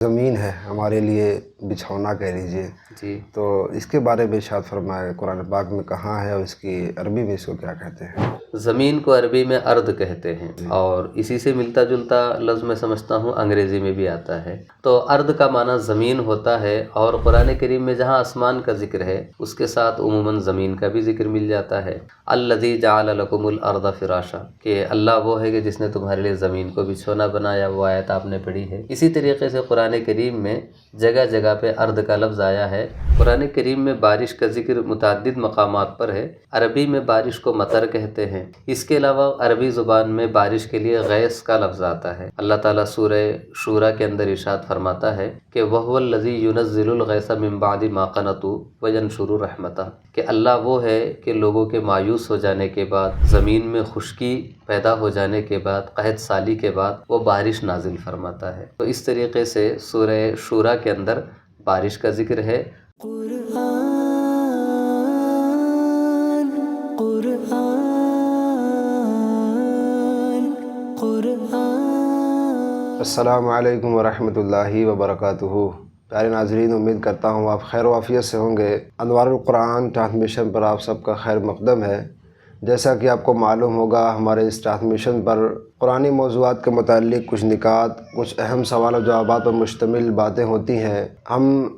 زمین ہے ہمارے لیے بچھونا کہہ لیجیے، جی تو اس کے بارے میں ارشاد فرمائے قرآن پاک میں کہاں ہے اور اس کی عربی میں اس کو کیا کہتے ہیں؟ زمین کو عربی میں ارض کہتے ہیں، جی اور اسی سے ملتا جلتا لفظ میں سمجھتا ہوں انگریزی میں بھی آتا ہے۔ تو ارض کا معنی زمین ہوتا ہے، اور قرآن کریم میں جہاں آسمان کا ذکر ہے اس کے ساتھ عموماً زمین کا بھی ذکر مل جاتا ہے۔ الذی جعل لکم الارض فراشا، کہ اللہ وہ ہے کہ جس نے تمہارے لیے زمین کو بچھونا بنایا، وہ آیت آپ نے پڑھی ہے۔ اسی طریقے سے قرآن کریم میں جگہ جگہ پہ ارض کا لفظ آیا ہے۔ قرآن کریم میں بارش کا ذکر متعدد مقامات پر ہے۔ عربی میں بارش کو مطر کہتے ہیں۔ اس کے علاوہ عربی زبان میں بارش کے لیے غیث کا لفظ آتا ہے۔ اللہ تعالیٰ سورہ شورى کے اندر ارشاد فرماتا ہے کہ وَهُوَ الَّذِي يُنَزِّلُ الْغَيْثَ مِن بَعْدِ مَا قَنَطُوا وَيَنشُرُ رَحْمَتَهُ، کہ اللہ وہ ہے کہ لوگوں کے مایوس ہو جانے کے بعد، زمین میں خشکی پیدا ہو جانے کے بعد، قحط سالی کے بعد وہ بارش نازل فرماتا ہے۔ تو اس طریقے سے سورہ شورى کے اندر بارش کا ذکر ہے۔ السلام علیکم ورحمۃ اللہ وبرکاتہ۔ پیارے ناظرین، امید کرتا ہوں آپ خیر و عافیت سے ہوں گے۔ انوار القرآن ٹرانسمیشن پر آپ سب کا خیر مقدم ہے۔ جیسا کہ آپ کو معلوم ہوگا، ہمارے اس ٹرانسمیشن پر قرآنی موضوعات کے متعلق کچھ نکات، کچھ اہم سوال و جوابات پر مشتمل باتیں ہوتی ہیں۔ ہم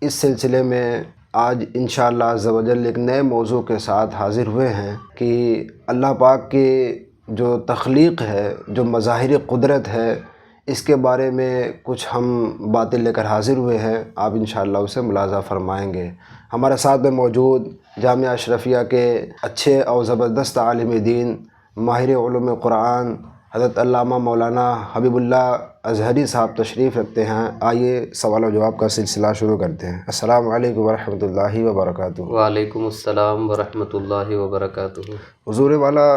اس سلسلے میں آج انشاءاللہ عز و جل ایک نئے موضوع کے ساتھ حاضر ہوئے ہیں کہ اللہ پاک کی جو تخلیق ہے، جو مظاہر قدرت ہے، اس کے بارے میں کچھ ہم باتیں لے کر حاضر ہوئے ہیں۔ آپ انشاءاللہ اسے ملاحظہ فرمائیں گے۔ ہمارے ساتھ میں موجود جامعہ اشرفیہ کے اچھے اور زبردست عالم دین، ماہر علوم قرآن حضرت علامہ مولانا حبیب اللہ اظہری صاحب تشریف رکھتے ہیں۔ آئیے سوال و جواب کا سلسلہ شروع کرتے ہیں۔ السلام علیکم ورحمۃ اللہ وبرکاتہ۔ وعلیکم السلام ورحمۃ اللہ وبرکاتہ۔ حضور والا،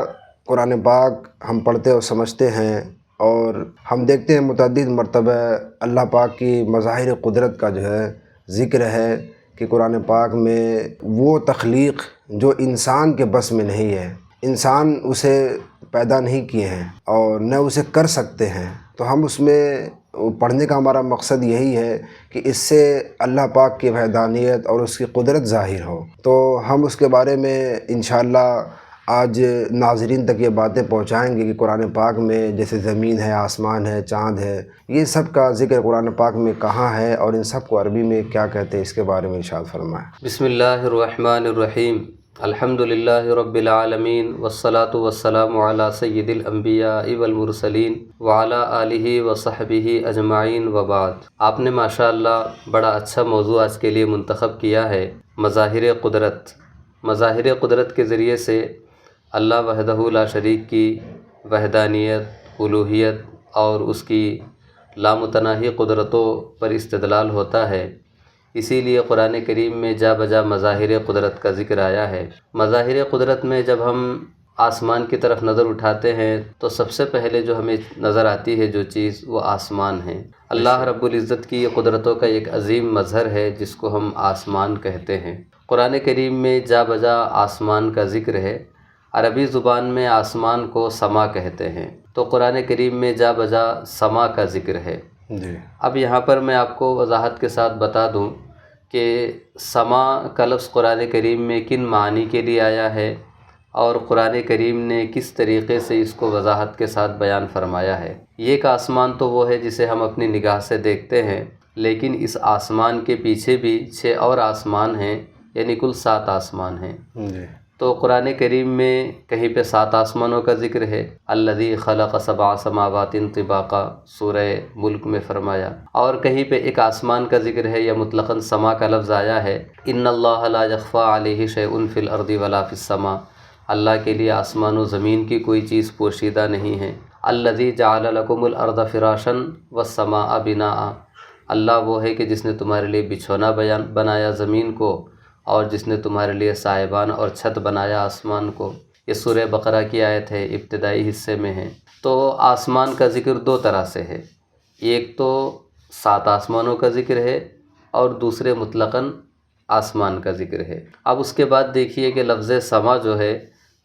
قرآن پاک ہم پڑھتے اور سمجھتے ہیں، اور ہم دیکھتے ہیں متعدد مرتبہ اللہ پاک کی مظاہر قدرت کا جو ہے ذکر ہے کہ قرآن پاک میں وہ تخلیق جو انسان کے بس میں نہیں ہے، انسان اسے پیدا نہیں کیے ہیں اور نہ اسے کر سکتے ہیں۔ تو ہم اس میں پڑھنے کا ہمارا مقصد یہی ہے کہ اس سے اللہ پاک کی وحدانیت اور اس کی قدرت ظاہر ہو۔ تو ہم اس کے بارے میں انشاءاللہ آج ناظرین تک یہ باتیں پہنچائیں گے کہ قرآن پاک میں جیسے زمین ہے، آسمان ہے، چاند ہے، یہ سب کا ذکر قرآن پاک میں کہاں ہے اور ان سب کو عربی میں کیا کہتے ہیں، اس کے بارے میں ارشاد فرمائیں۔ بسم اللہ الرحمن الرحیم۔ الحمد للہ رب العالمین، والصلاة والسلام علی سید الانبیاء والمرسلین وعلی آلہ وصحبہ اجمعین وبعد۔ آپ نے ماشاءاللہ بڑا اچھا موضوع آج کے لیے منتخب کیا ہے، مظاہر قدرت۔ مظاہر قدرت کے ذریعے سے اللہ وحدہ لا شریک کی وحدانیت، الوہیت اور اس کی لامتناہی قدرتوں پر استدلال ہوتا ہے۔ اسی لیے قرآن کریم میں جا بجا مظاہر قدرت کا ذکر آیا ہے۔ مظاہر قدرت میں جب ہم آسمان کی طرف نظر اٹھاتے ہیں تو سب سے پہلے جو ہمیں نظر آتی ہے جو چیز، وہ آسمان ہے۔ اللہ رب العزت کی یہ قدرتوں کا ایک عظیم مظہر ہے جس کو ہم آسمان کہتے ہیں۔ قرآن کریم میں جا بجا آسمان کا ذکر ہے۔ عربی زبان میں آسمان کو سما کہتے ہیں، تو قرآن کریم میں جا بجا سما کا ذکر ہے۔ جی، اب یہاں پر میں آپ کو وضاحت کے ساتھ بتا دوں کہ سما کا لفظ قرآن کریم میں کن معنی کے لیے آیا ہے، اور قرآن کریم نے کس طریقے سے اس کو وضاحت کے ساتھ بیان فرمایا ہے۔ یہ ایک آسمان تو وہ ہے جسے ہم اپنی نگاہ سے دیکھتے ہیں، لیکن اس آسمان کے پیچھے بھی 6 اور آسمان ہیں، یعنی کل 7 آسمان ہیں۔ جی، تو قرآن کریم میں کہیں پہ 7 آسمانوں کا ذکر ہے۔ الذی خلق 7 سماوات طباقا، سورہ ملک میں فرمایا، اور کہیں پہ ایک آسمان کا ذکر ہے یا مطلقاً سما کا لفظ آیا ہے۔ ان اللہ لا یخفی علیہ شیء فی الارض ولا فی السماء، اللہ کے لیے آسمان و زمین کی کوئی چیز پوشیدہ نہیں ہے۔ الذی جعل لکم الارض فراشا والسماء بناء، اللہ وہ ہے کہ جس نے تمہارے لیے بچھونا بنایا زمین کو، اور جس نے تمہارے لیے سائبان اور چھت بنایا آسمان کو۔ یہ سورہ بقرہ کی آیت ہے، ابتدائی حصے میں ہے۔ تو آسمان کا ذکر 2 طرح سے ہے، ایک تو 7 آسمانوں کا ذکر ہے، اور دوسرے مطلقاً آسمان کا ذکر ہے۔ اب اس کے بعد دیکھیے کہ لفظ سما جو ہے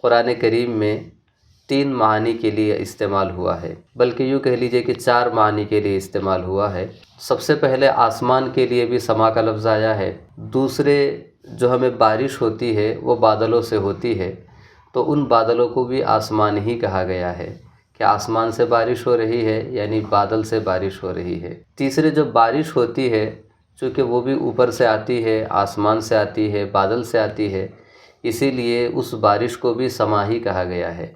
قرآن کریم میں 3 معنی کے لیے استعمال ہوا ہے، بلکہ یوں کہہ لیجئے کہ 4 معنی کے لیے استعمال ہوا ہے۔ سب سے پہلے آسمان کے لیے بھی سما کا لفظ آیا ہے۔ دوسرے جو ہمیں بارش ہوتی ہے وہ بادلوں سے ہوتی ہے، تو ان بادلوں کو بھی آسمان ہی کہا گیا ہے کہ آسمان سے بارش ہو رہی ہے، یعنی بادل سے بارش ہو رہی ہے۔ تیسرے جو بارش ہوتی ہے، چونکہ وہ بھی اوپر سے آتی ہے، آسمان سے آتی ہے، بادل سے آتی ہے، اسی لیے اس بارش کو بھی سما ہی کہا گیا ہے۔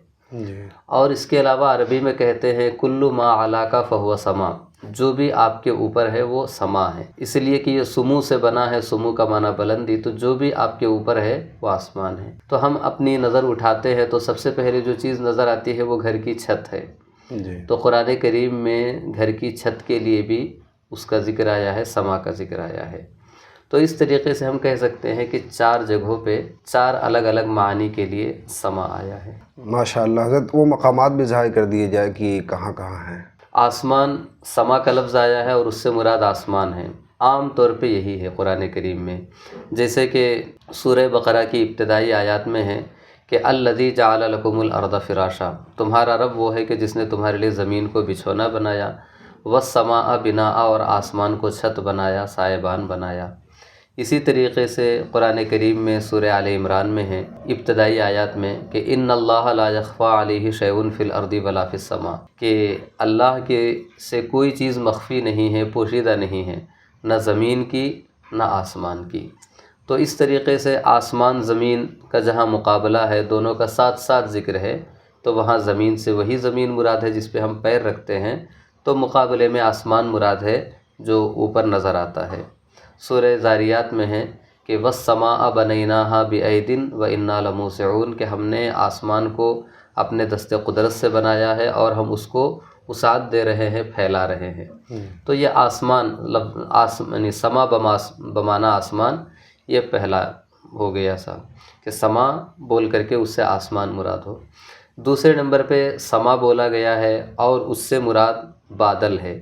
اور اس کے علاوہ عربی میں کہتے ہیں کل ما علاک فہو سما، جو بھی آپ کے اوپر ہے وہ سما ہے، اس لیے کہ یہ سمو سے بنا ہے، سمو کا معنی بلندی، تو جو بھی آپ کے اوپر ہے وہ آسمان ہے۔ تو ہم اپنی نظر اٹھاتے ہیں تو سب سے پہلے جو چیز نظر آتی ہے وہ گھر کی چھت ہے۔ تو قرآن کریم میں گھر کی چھت کے لیے بھی اس کا ذکر آیا ہے، سما کا ذکر آیا ہے۔ تو اس طریقے سے ہم کہہ سکتے ہیں کہ 4 جگہوں پہ 4 الگ الگ معانی کے لیے سما آیا ہے۔ ماشاءاللہ حضرت، وہ مقامات بھی ظاہر کر دیے جائے کہ کہاں کہاں ہیں۔ آسمان، سما کا لفظ آیا ہے اور اس سے مراد آسمان ہے، عام طور پہ یہی ہے قرآن کریم میں۔ جیسے کہ سورہ بقرہ کی ابتدائی آیات میں ہے کہ الذی جعل لکم الارض فراشا، تمہارا رب وہ ہے کہ جس نے تمہارے لیے زمین کو بچھونا بنایا، والسماء بناء، اور آسمان کو چھت بنایا، سائبان بنایا۔ اسی طریقے سے قرآن کریم میں سورہ آل عمران میں ہے ابتدائی آیات میں کہ ان اللہ لا یخفی علیہ شیء فی الارض ولا فی السماء، کہ اللہ کے سے کوئی چیز مخفی نہیں ہے، پوشیدہ نہیں ہے، نہ زمین کی نہ آسمان کی۔ تو اس طریقے سے آسمان زمین کا جہاں مقابلہ ہے، دونوں کا ساتھ ساتھ ذکر ہے، تو وہاں زمین سے وہی زمین مراد ہے جس پہ ہم پیر رکھتے ہیں، تو مقابلے میں آسمان مراد ہے جو اوپر نظر آتا ہے۔ سورہ ذاریات میں ہے کہ وَالسَّمَاءَ بَنَيْنَاهَا بِأَيْدٍ وَإِنَّا لَمُوسِعُونَ، کہ ہم نے آسمان کو اپنے دست قدرت سے بنایا ہے اور ہم اس کو وسعت دے رہے ہیں، پھیلا رہے ہیں۔ تو یہ آسمان یعنی سما بمانا آسمان، یہ پہلا ہو گیا سا کہ سما بول کر کے اس سے آسمان مراد ہو۔ دوسرے نمبر پہ سما بولا گیا ہے اور اس سے مراد بادل ہے،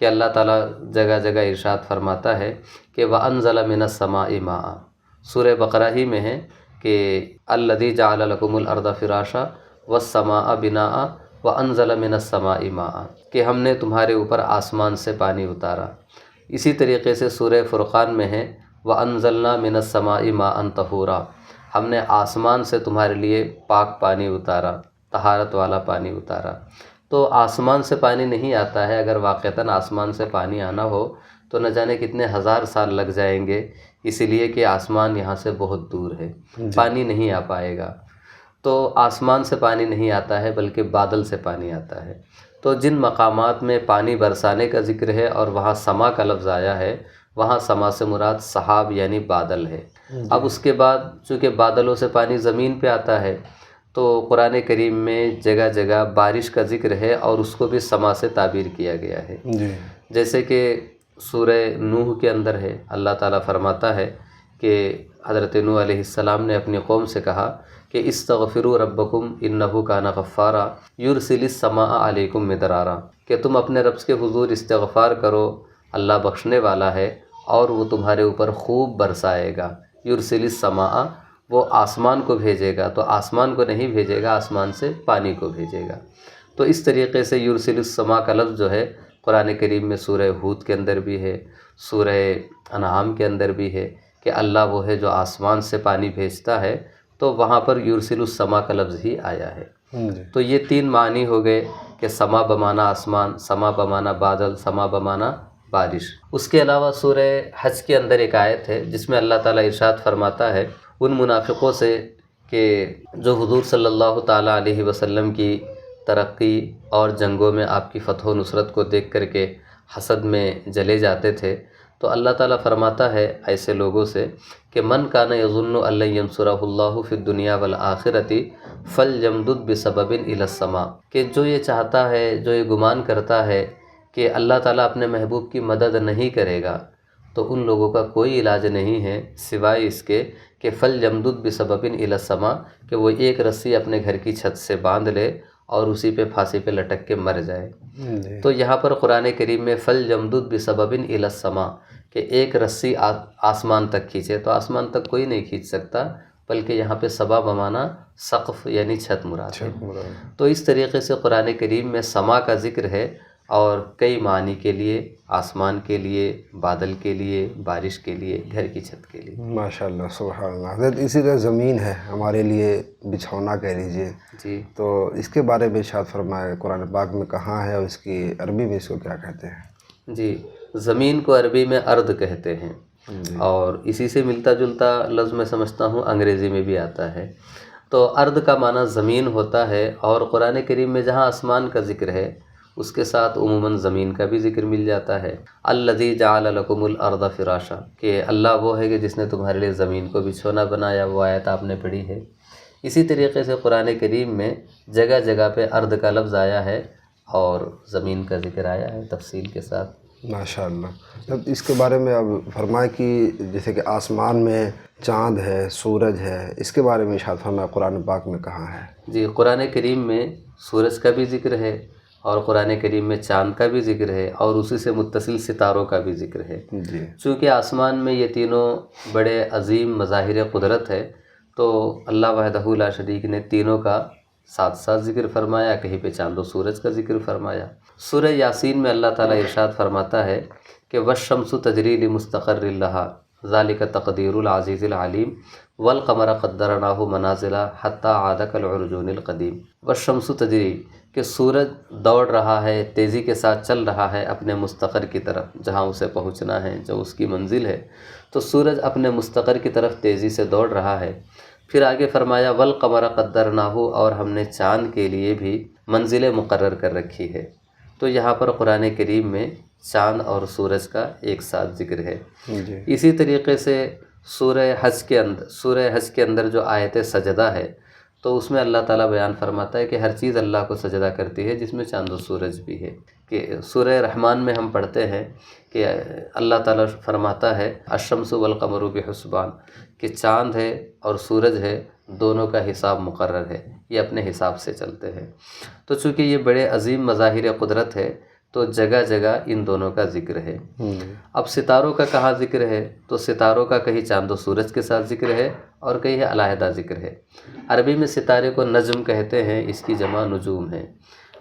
کہ اللہ تعالیٰ جگہ جگہ ارشاد فرماتا ہے کہ وَأَنزَلَ مِنَ السَّمَاءِ مَاءً، سورہ بقرہ ہی میں ہے کہ الَّذِي جَعَلَ لَكُمُ الْأَرْضَ فِرَاشًا وَالسَّمَاءَ بِنَاءً وَأَنزَلَ مِنَ السَّمَاءِ مَاءً، کہ ہم نے تمہارے اوپر آسمان سے پانی اتارا۔ اسی طریقے سے سورہ فرقان میں ہے وَأَنزَلْنَا مِنَ السَّمَاءِ مَاءً طَهُورًا، ہم نے آسمان سے تمہارے لیے پاک پانی اتارا، طہارت والا پانی اتارا۔ تو آسمان سے پانی نہیں آتا ہے، اگر واقعتاً آسمان سے پانی آنا ہو تو نہ جانے کتنے ہزار سال لگ جائیں گے، اسی لیے کہ آسمان یہاں سے بہت دور ہے، پانی نہیں آ پائے گا۔ تو آسمان سے پانی نہیں آتا ہے بلکہ بادل سے پانی آتا ہے۔ تو جن مقامات میں پانی برسانے کا ذکر ہے اور وہاں سما کا لفظ آیا ہے، وہاں سما سے مراد سحاب یعنی بادل ہے۔ اب اس کے بعد چونکہ بادلوں سے پانی زمین پہ آتا ہے، تو قرآن کریم میں جگہ جگہ بارش کا ذکر ہے اور اس کو بھی سما سے تعبیر کیا گیا ہے۔ جیسے کہ سورہ نوح کے اندر ہے، اللہ تعالیٰ فرماتا ہے کہ حضرت نوح علیہ السلام نے اپنی قوم سے کہا کہ استغفروا ربکم انہ کان غفارا یرسل السماء علیکم مدرارا، کہ تم اپنے رب کے حضور استغفار کرو، اللہ بخشنے والا ہے اور وہ تمہارے اوپر خوب برسائے گا۔ یرسل السماء، وہ آسمان کو بھیجے گا، تو آسمان کو نہیں بھیجے گا، آسمان سے پانی کو بھیجے گا۔ تو اس طریقے سے یرسل السماء کا لفظ جو ہے قرآن کریم میں سورہ ہود کے اندر بھی ہے، سورہ انعام کے اندر بھی ہے کہ اللہ وہ ہے جو آسمان سے پانی بھیجتا ہے، تو وہاں پر یرسل السماء کا لفظ ہی آیا ہے۔ تو یہ 3 معنی ہو گئے کہ سما بمانا آسمان، سما بمانا بادل، سما بمانا بارش۔ اس کے علاوہ سورہ حج کے اندر ایک آیت ہے جس میں اللہ تعالیٰ ارشاد فرماتا ہے ان منافقوں سے کہ جو حضور صلی اللہ تعالیٰ علیہ وسلم کی ترقی اور جنگوں میں آپ کی فتح و نصرت کو دیکھ کر کے حسد میں جلے جاتے تھے، تو اللہ تعالیٰ فرماتا ہے ایسے لوگوں سے کہ من کان یظن ان لن ینصرہ اللہ فی الدنیا والآخرۃ فلیمدد بسبب الی السماء، کہ جو یہ چاہتا ہے، جو یہ گمان کرتا ہے کہ اللہ تعالیٰ اپنے محبوب کی مدد نہیں کرے گا، تو ان لوگوں کا کوئی علاج نہیں ہے سوائے اس کے کہ فلیمدد بسبب الی السماء، کہ وہ ایک رسی اپنے گھر کی چھت سے باندھ لے اور اسی پہ پھانسی پہ لٹک کے مر جائے۔ تو یہاں پر قرآن کریم میں فلیمدد بسبب الی السماء، کہ ایک رسی آسمان تک کھینچے، تو آسمان تک کوئی نہیں کھینچ سکتا، بلکہ یہاں پہ سبا بمانا سقف یعنی چھت مراد ہے۔ تو اس طریقے سے قرآن کریم میں سما کا ذکر ہے، اور کئی معنی کے لیے، آسمان کے لیے، بادل کے لیے، بارش کے لیے، گھر کی چھت کے لیے۔ ماشاءاللہ، سبحان اللہ۔ حضرت اسی طرح زمین ہے ہمارے لیے بچھونا کہہ لیجئے، جی، تو اس کے بارے میں ارشاد فرمائے قرآن پاک میں کہاں ہے، اور اس کی عربی میں اس کو کیا کہتے ہیں؟ جی، زمین کو عربی میں ارض کہتے ہیں، اور اسی سے ملتا جلتا لفظ میں سمجھتا ہوں انگریزی میں بھی آتا ہے۔ تو ارض کا معنی زمین ہوتا ہے، اور قرآن کریم میں جہاں آسمان کا ذکر ہے اس کے ساتھ عموماً زمین کا بھی ذکر مل جاتا ہے۔ الذی جعل لکم الارض فراشا، کہ اللہ وہ ہے کہ جس نے تمہارے لیے زمین کو بچھونا بنایا، وہ آیت آپ نے پڑھی ہے۔ اسی طریقے سے قرآن کریم میں جگہ جگہ پہ ارض کا لفظ آیا ہے اور زمین کا ذکر آیا ہے تفصیل کے ساتھ۔ ماشاءاللہ۔ اب اس کے بارے میں اب فرمائے کہ جیسے کہ آسمان میں چاند ہے، سورج ہے، اس کے بارے میں ارشاد فرمائے قرآن پاک میں کہاں ہے؟ جی، قرآن کریم میں سورج کا بھی ذکر ہے، اور قرآن کریم میں چاند کا بھی ذکر ہے، اور اسی سے متصل ستاروں کا بھی ذکر ہے۔ جی، چونکہ آسمان میں یہ تینوں بڑے عظیم مظاہر قدرت ہے، تو اللہ وحدہ لا شریک نے تینوں کا ساتھ ساتھ ذکر فرمایا، کہیں پہ چاند و سورج کا ذکر فرمایا۔ سورہ یاسین میں اللہ تعالیٰ ارشاد فرماتا ہے کہ وَالشَّمْسُ تَجْرِی لِمُسْتَقَرٍّ لَہَا ذَلِکَ تَقْدِیرُ الْعَزِیزِ الْعَلِیمِ وَالْقَمَرَ قَدَّرْنَاهُ مَنَازِلَ حَتَّىٰ عَادَ كَالْعُرْجُونِ الْقَدِیمِ۔ وَالشَّمْسُ تَجْرِی، کہ سورج دوڑ رہا ہے، تیزی کے ساتھ چل رہا ہے اپنے مستقر کی طرف، جہاں اسے پہنچنا ہے، جو اس کی منزل ہے، تو سورج اپنے مستقر کی طرف تیزی سے دوڑ رہا ہے۔ پھر آگے فرمایا وَالْقَمَرَ قَدَّرْنَاهُ، اور ہم نے چاند کے لیے بھی منزلیں مقرر کر رکھی ہے۔ تو یہاں پر قرآن کریم میں چاند اور سورج کا ایک ساتھ ذکر ہے۔ جی، اسی طریقے سے سورہ حج کے اندر جو آیت سجدہ ہے، تو اس میں اللہ تعالیٰ بیان فرماتا ہے کہ ہر چیز اللہ کو سجدہ کرتی ہے، جس میں چاند و سورج بھی ہے۔ کہ سورہ رحمان میں ہم پڑھتے ہیں کہ اللہ تعالیٰ فرماتا ہے الشمس والقمر بحسبان، کہ چاند ہے اور سورج ہے، دونوں کا حساب مقرر ہے، یہ اپنے حساب سے چلتے ہیں۔ تو چونکہ یہ بڑے عظیم مظاہر قدرت ہے، تو جگہ جگہ ان دونوں کا ذکر ہے۔ اب ستاروں کا کہاں ذکر ہے؟ تو ستاروں کا کہیں چاند و سورج کے ساتھ ذکر ہے، اور کہیں علیحدہ ذکر ہے۔ عربی میں ستارے کو نجم کہتے ہیں، اس کی جمع نجوم ہے۔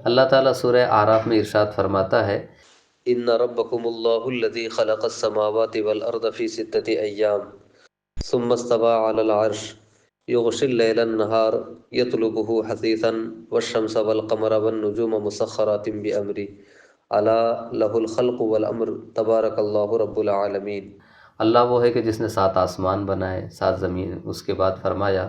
اللہ تعالیٰ سورہ اعراف میں ارشاد فرماتا ہے ان ربکم اللہ الذی خلق السماوات والارض فی ستۃ ایام ثم استوى علی العرش یغشی اللیل النہار یطلبہ حثیثا والشمس والقمر والنجوم مسخرات بامرہ الا لہ الخلق والامر تبارک اللہ رب العالمین۔ اللہ وہ ہے کہ جس نے 7 آسمان بنائے، 7 زمین، اس کے بعد فرمایا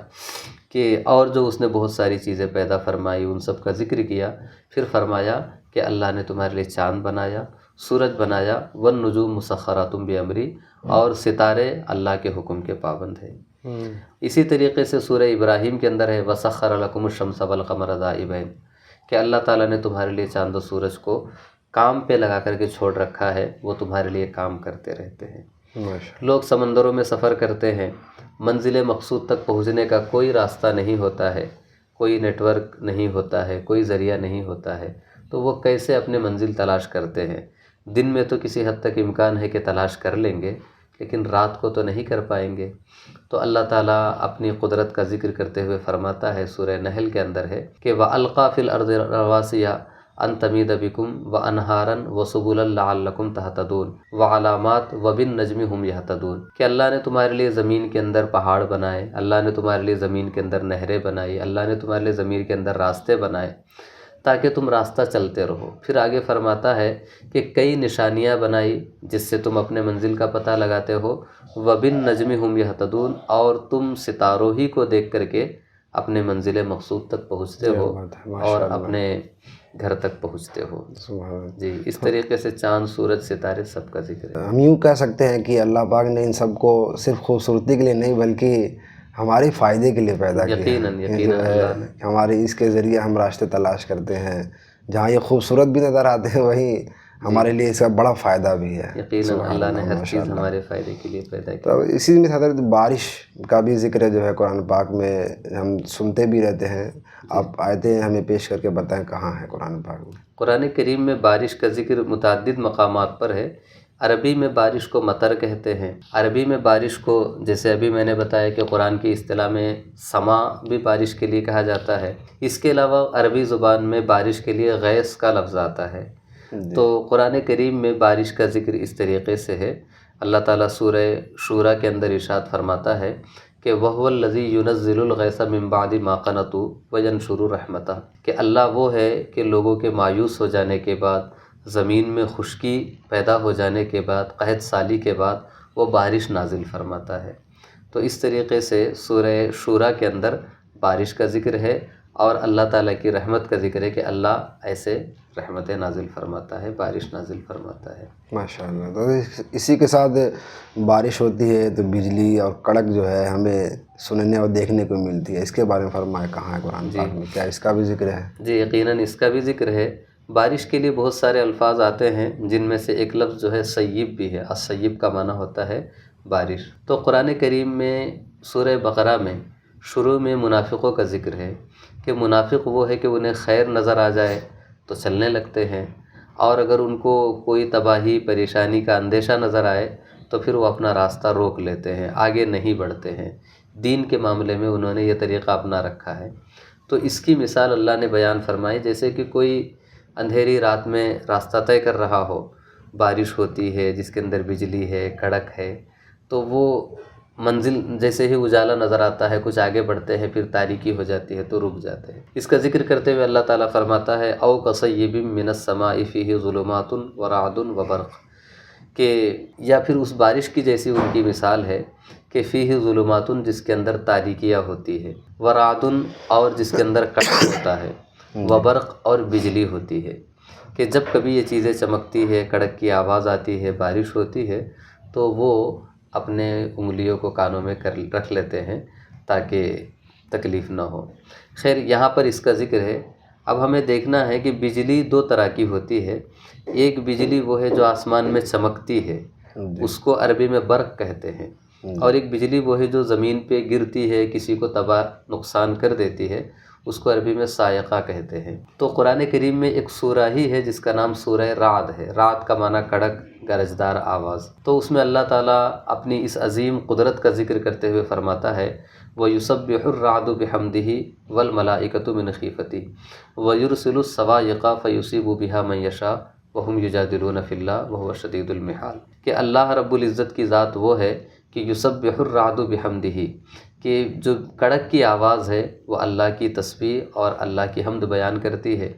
کہ اور جو اس نے بہت ساری چیزیں پیدا فرمائی، ان سب کا ذکر کیا۔ پھر فرمایا کہ اللہ نے تمہارے لیے چاند بنایا، سورج بنایا، والنجوم مسخرات بامرہ، اور ستارے اللہ کے حکم کے پابند ہیں۔ اسی طریقے سے سورہ ابراہیم کے اندر ہے وَسَخَّرَ لَكُمُ الشَّمْسَ وَالْقَمَرَ دَائِبَيْنِ، کہ اللہ تعالیٰ نے تمہارے لیے چاند و سورج کو کام پہ لگا کر کے چھوڑ رکھا ہے، وہ تمہارے لیے کام کرتے رہتے ہیں۔ لوگ سمندروں میں سفر کرتے ہیں، منزل مقصود تک پہنچنے کا کوئی راستہ نہیں ہوتا ہے، کوئی نیٹ ورک نہیں ہوتا ہے، کوئی ذریعہ نہیں ہوتا ہے، تو وہ کیسے اپنے منزل تلاش کرتے ہیں؟ دن میں تو کسی حد تک امکان ہے کہ تلاش کر لیں گے، لیکن رات کو تو نہیں کر پائیں گے۔ تو اللہ تعالیٰ اپنی قدرت کا ذکر کرتے ہوئے فرماتا ہے، سورہ نحل کے اندر ہے کہ وَأَلْقَى فِي الْأَرْضِ رَوَاسِيَ أَن تَمِيدَ بِكُمْ وَأَنْهَارًا وَسُبُلًا لَعَلَّكُمْ تَهْتَدُونَ وَعَلَامَاتٍ وَبِالنَّجْمِ هُمْ يَهْتَدُونَ، کہ اللہ نے تمہارے لیے زمین کے اندر پہاڑ بنائے، اللہ نے تمہارے لیے زمین کے اندر نہریں بنائی، اللہ نے تمہارے لیے زمین کے اندر راستے بنائے تاکہ تم راستہ چلتے رہو۔ پھر آگے فرماتا ہے کہ کئی نشانیاں بنائی جس سے تم اپنے منزل کا پتہ لگاتے ہو، وَبِالنَّجْمِ هُمْ يَهْتَدُونَ، اور تم ستاروں ہی کو دیکھ کر کے اپنے منزل مقصود تک پہنچتے ہو اور اپنے گھر تک پہنچتے ہو۔ جی، اس طریقے سے چاند، سورج، ستارے سب کا ذکر ہے۔ ہم یوں کہہ سکتے ہیں کہ اللہ پاک نے ان سب کو صرف خوبصورتی کے لیے نہیں بلکہ ہمارے فائدے کے لیے پیدا کیا ہے۔ یقیناً اللہ نے ہمارے اس کے ذریعے ہم راستے تلاش کرتے ہیں، جہاں یہ خوبصورت بھی نظر آتے ہیں وہیں ہمارے لیے اس کا بڑا فائدہ بھی ہے۔ یقیناً اللہ نے ہر چیز ہمارے فائدے کے لیے پیدا کی۔ تو اسی میں حضرت بارش کا بھی ذکر جو ہے قرآن پاک میں ہم سنتے بھی رہتے ہیں، آپ آیتیں ہمیں پیش کر کے بتائیں کہاں ہے قرآن پاک میں؟ قرآن کریم میں بارش کا ذکر متعدد مقامات پر ہے۔ عربی میں بارش کو مطر کہتے ہیں۔ عربی میں بارش کو، جیسے ابھی میں نے بتایا کہ قرآن کی اصطلاح میں سما بھی بارش کے لیے کہا جاتا ہے، اس کے علاوہ عربی زبان میں بارش کے لیے غیث کا لفظ آتا ہے۔ تو قرآن کریم میں بارش کا ذکر اس طریقے سے ہے۔ اللہ تعالیٰ سورہ شورى کے اندر ارشاد فرماتا ہے کہ وَهُوَ الَّذِي يُنَزِّلُ الْغَيْثَ مِن بَعْدِ مَا قَنَطُوا وَيَنْشُرُ رَحْمَتَهُ، کہ اللہ وہ ہے کہ لوگوں کے مایوس ہو جانے کے بعد، زمین میں خشکی پیدا ہو جانے کے بعد، قحط سالی کے بعد وہ بارش نازل فرماتا ہے۔ تو اس طریقے سے سورہ شورى کے اندر بارش کا ذکر ہے، اور اللہ تعالیٰ کی رحمت کا ذکر ہے کہ اللہ ایسے رحمتیں نازل فرماتا ہے، بارش نازل فرماتا ہے۔ ماشاء اللہ۔ تو اسی کے ساتھ بارش ہوتی ہے تو بجلی اور کڑک جو ہے ہمیں سننے اور دیکھنے کو ملتی ہے، اس کے بارے میں فرمائے کہاں ہے قرآن پاک میں؟ کیا اس کا بھی ذکر ہے؟ جی یقیناً اس کا بھی ذکر ہے۔ بارش کے لیے بہت سارے الفاظ آتے ہیں، جن میں سے ایک لفظ جو ہے سیب بھی ہے۔ السیب کا معنی ہوتا ہے بارش۔ تو قرآن کریم میں سورہ بقرہ میں شروع میں منافقوں کا ذکر ہے کہ منافق وہ ہے کہ انہیں خیر نظر آ جائے تو چلنے لگتے ہیں، اور اگر ان کو کوئی تباہی پریشانی کا اندیشہ نظر آئے تو پھر وہ اپنا راستہ روک لیتے ہیں، آگے نہیں بڑھتے ہیں۔ دین کے معاملے میں انہوں نے یہ طریقہ اپنا رکھا ہے۔ تو اس کی مثال اللہ نے بیان فرمائی، جیسے کہ کوئی اندھیری رات میں راستہ طے کر رہا ہو، بارش ہوتی ہے جس کے اندر بجلی ہے، کڑک ہے، تو وہ منزل جیسے ہی اجالا نظر آتا ہے، کچھ آگے بڑھتے ہیں، پھر تاریکی ہو جاتی ہے تو رک جاتے ہیں۔ اس کا ذکر کرتے ہوئے اللہ تعالیٰ فرماتا ہے او کصیب من السماء فیہ ظلمات ورعد وبرق، کہ یا پھر اس بارش کی جیسی ان کی مثال ہے کہ فیہ ظلمات، جس کے اندر تاریکیاں ہوتی ہے، ورعد، اور جس کے اندر کڑک ہوتا ہے، وبرق، اور بجلی ہوتی ہے، کہ جب کبھی یہ چیزیں چمکتی ہے، کڑک کی آواز آتی ہے، بارش ہوتی ہے، تو وہ اپنے انگلیوں کو کانوں میں رکھ لیتے ہیں تاکہ تکلیف نہ ہو۔ خیر یہاں پر اس کا ذکر ہے۔ اب ہمیں دیکھنا ہے کہ بجلی دو طرح کی ہوتی ہے۔ ایک بجلی وہ ہے جو آسمان میں چمکتی ہے، اس کو عربی میں برق کہتے ہیں، اور ایک بجلی وہ ہے جو زمین پہ گرتی ہے، کسی کو تباہ نقصان کر دیتی ہے، اس کو عربی میں صاعقہ کہتے ہیں۔ تو قرآن کریم میں ایک سورہ ہی ہے جس کا نام سورہ رعد ہے۔ رعد کا معنی کڑک، گرجدار آواز۔ تو اس میں اللہ تعالیٰ اپنی اس عظیم قدرت کا ذکر کرتے ہوئے فرماتا ہے وَيُسَبِّحُ الرَّعْدُ بِحَمْدِهِ وَالْمَلَائِكَةُ مِنْ خِيفَتِهِ وَيُرْسِلُ الصَّوَاعِقَ فَيُصِيبُ بِهَا مَن يَشَاءُ وَهُمْ يُجَادِلُونَ فِي اللَّهِ وَهُوَ شَدِيدُ الْمِحَالِ، کہ اللہ رب العزت کی ذات وہ ہے کہ یُسَبِّحُ الرَّعْدُ بِحَمْدِهِ، کہ جو کڑک کی آواز ہے وہ اللہ کی تسبیح اور اللہ کی حمد بیان کرتی ہے۔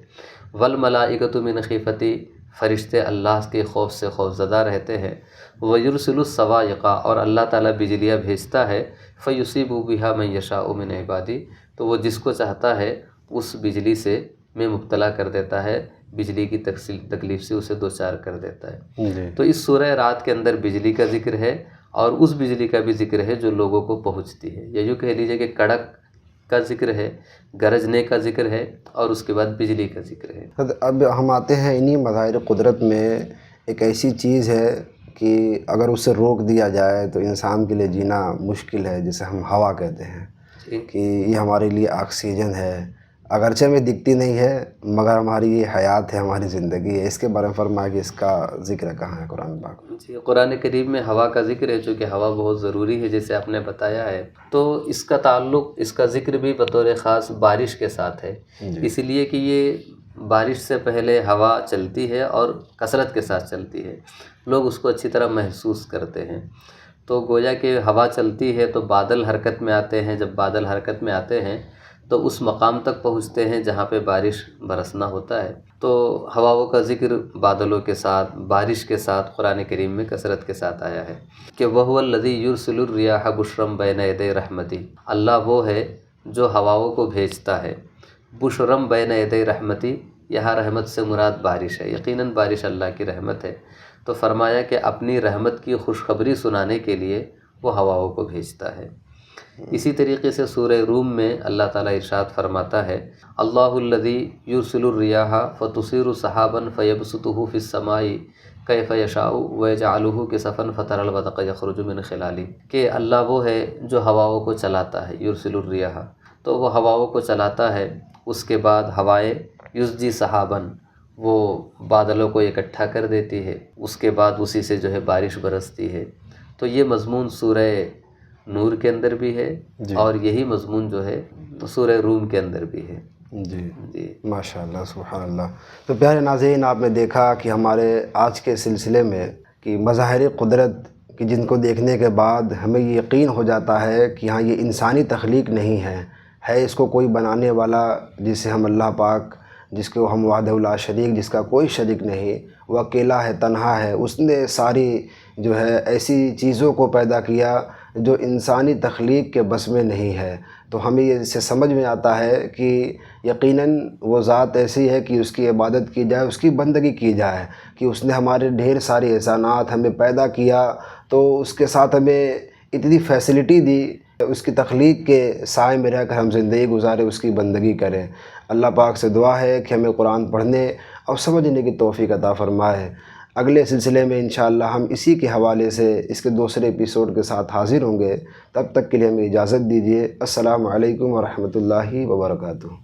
وَالْمَلَائِكَةُ مِنْ خِيفَتِهِ، فرشتے اللہ کے خوف سے خوف زدہ رہتے ہیں۔ وَيُرْسِلُ الصَّوَاعِقَ، اور اللہ تعالیٰ بجلیاں بھیجتا ہے۔ فَيُصِيبُ بِهَا مَن يَشَاءُ مِنْ عِبَادِهِ، تو وہ جس کو چاہتا ہے اس بجلی سے میں مبتلا کر دیتا ہے، بجلی کی تکلیف سے اسے دوچار کر دیتا ہے۔ تو اس سورہ رات کے اندر بجلی کا ذکر ہے، اور اس بجلی کا بھی ذکر ہے جو لوگوں کو پہنچتی ہے، یا یوں کہہ لیجیے کہ کڑک کا ذکر ہے، گرجنے کا ذکر ہے، اور اس کے بعد بجلی کا ذکر ہے۔ اب ہم آتے ہیں انہی مظاہر قدرت میں ایک ایسی چیز ہے کہ اگر اسے روک دیا جائے تو انسان کے لیے جینا مشکل ہے، جسے ہم ہوا کہتے ہیں، کہ یہ ہمارے لیے آکسیجن ہے، اگرچہ میں دکھتی نہیں ہے مگر ہماری یہ حیات ہے، ہماری زندگی ہے۔ اس کے بارے میں فرمایا کہ اس کا ذکر کہاں ہے قرآن پاک میں؟ جی قرآن کریم میں ہوا کا ذکر ہے، چونکہ ہوا بہت ضروری ہے جیسے آپ نے بتایا ہے، تو اس کا تعلق، اس کا ذکر بھی بطور خاص بارش کے ساتھ ہے، اس لیے کہ یہ بارش سے پہلے ہوا چلتی ہے اور کثرت کے ساتھ چلتی ہے، لوگ اس کو اچھی طرح محسوس کرتے ہیں۔ تو گویا کہ ہوا چلتی ہے تو بادل حرکت میں آتے ہیں، جب بادل حرکت میں آتے ہیں تو اس مقام تک پہنچتے ہیں جہاں پہ بارش برسنا ہوتا ہے۔ تو ہواؤں کا ذکر بادلوں کے ساتھ، بارش کے ساتھ قرآن کریم میں کثرت کے ساتھ آیا ہے کہ وَهُوَ الَّذِي يُرْسِلُ الرِّيَاحَ بُشْرًا بَيْنَ يَدَيْ رَحْمَتِهِ، اللہ وہ ہے جو ہواؤں کو بھیجتا ہے۔ بُشْرًا بَيْنَ يَدَيْ رَحْمَتِهِ، یہاں رحمت سے مراد بارش ہے، یقیناً بارش اللہ کی رحمت ہے۔ تو فرمایا کہ اپنی رحمت کی خوشخبری سنانے کے لیے وہ ہواؤں کو بھیجتا ہے۔ اسی طریقے سے سورہ روم میں اللہ تعالیٰ ارشاد فرماتا ہے اللہ الذی یرسل الریاح فتصیر سحابا فیبسطہ فی السماء کیف یشاء ویجعلہ کسفا فتری الودق یخرج من خلالہ، کہ اللہ وہ ہے جو ہواؤں کو چلاتا ہے، یرسل الریاح، تو وہ ہواؤں کو چلاتا ہے، اس کے بعد ہوائیں، یسجی سحابا، وہ بادلوں کو اکٹھا کر دیتی ہے، اس کے بعد اسی سے جو ہے بارش برستی ہے۔ تو یہ مضمون سورہ نور کے اندر بھی ہے، جی اور یہی مضمون جو ہے تو سورہ روم کے اندر بھی ہے۔ جی جی ماشاء اللہ سبحان اللہ۔ تو پیارے ناظرین، آپ نے دیکھا کہ ہمارے آج کے سلسلے میں کہ مظاہر قدرت کہ جن کو دیکھنے کے بعد ہمیں یہ یقین ہو جاتا ہے کہ ہاں یہ انسانی تخلیق نہیں ہے اس کو کوئی بنانے والا، جسے ہم اللہ پاک، جس کو ہم وحدہ لا شریک، جس کا کوئی شریک نہیں، وہ اکیلا ہے، تنہا ہے، اس نے ساری جو ہے ایسی چیزوں کو پیدا کیا جو انسانی تخلیق کے بس میں نہیں ہے۔ تو ہمیں یہ اس سے سمجھ میں آتا ہے کہ یقیناً وہ ذات ایسی ہے کہ اس کی عبادت کی جائے، اس کی بندگی کی جائے، کہ اس نے ہمارے ڈھیر سارے احسانات، ہمیں پیدا کیا تو اس کے ساتھ ہمیں اتنی فیسلٹی دی، اس کی تخلیق کے سائے میں رہ کر ہم زندگی گزارے، اس کی بندگی کریں۔ اللہ پاک سے دعا ہے کہ ہمیں قرآن پڑھنے اور سمجھنے کی توفیق عطا فرمائے۔ اگلے سلسلے میں انشاءاللہ ہم اسی کے حوالے سے اس کے دوسرے ایپیسوڈ کے ساتھ حاضر ہوں گے۔ تب تک کے لیے ہمیں اجازت دیجیے۔ السلام علیکم ورحمۃ اللہ وبرکاتہ۔